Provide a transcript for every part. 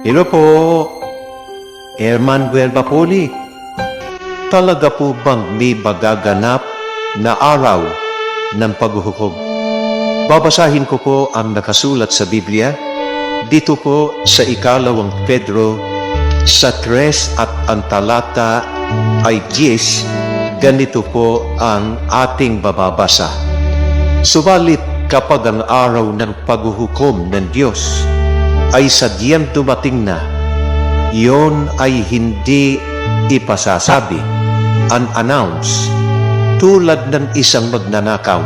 Hello po, Herman Guelbapoli. Talaga po bang may magaganap na araw ng paghuhukom? Babasahin ko po ang nakasulat sa Biblia dito po sa ikalawang Pedro sa 3 at ang talata ay 10. Ganito po ang ating bababasa. Subalit kapag ang araw ng paghuhukom ng Diyos ay sadyang dumating na, iyon ay hindi ipasasabi, unannounced, tulad ng isang magnanakaw.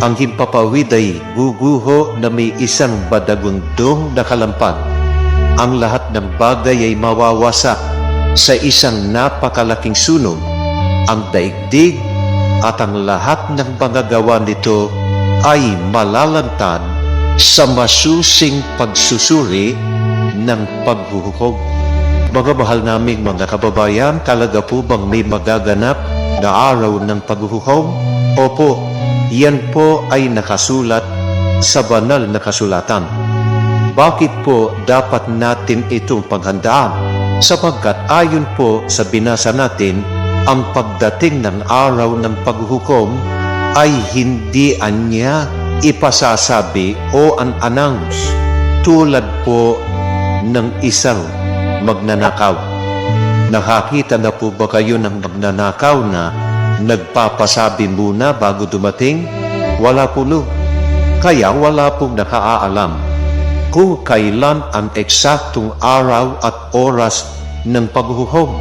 Ang himpapawid ay guguho na may isang badagundong na kalampag. Ang lahat ng bagay ay mawawasak sa isang napakalaking sunog. Ang daigdig at ang lahat ng mga gawa nito ay malalantad sa masusing pagsusuri ng paghuhukom. Mga mahal naming mga kababayan, talaga po bang may magaganap na araw ng paghuhukom? Opo, yan po ay nakasulat sa banal na kasulatan. Bakit po dapat natin itong paghandaan? Sapagkat ayon po sa binasa natin, ang pagdating ng araw ng paghuhukom ay hindi anya ipasasabi o unannounced tulad po ng isang magnanakaw. Nakakita na po ba kayo ng magnanakaw na nagpapasabi muna bago dumating? Wala po no. Kaya wala pong nakaalam kung kailan ang eksaktong araw at oras ng paghuhukom.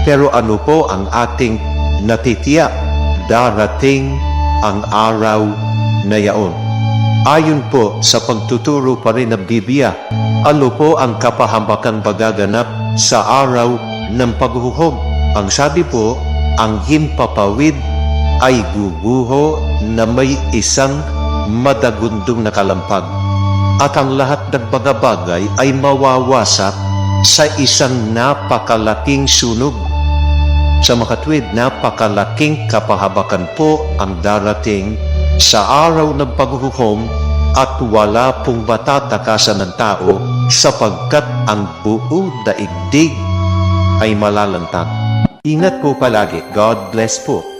Pero ano po ang ating natitiyak? Darating ang araw na yaon. Ayon po sa pagtuturo pa rin ng Biblia, ano po ang kapahamakang magaganap sa araw ng paghuhukom? Ang sabi po, ang himpapawid ay guguho na may isang madagundong na kalampag. At ang lahat ng mga bagay ay mawawasak sa isang napakalaking sunog. Sa makatwid, napakalaking kapahabakan po ang darating sa araw ng paghuhukom at wala pong matatakasan ng tao sapagkat ang buong daigdig ay malalantad. Ingat po palagi. God bless po.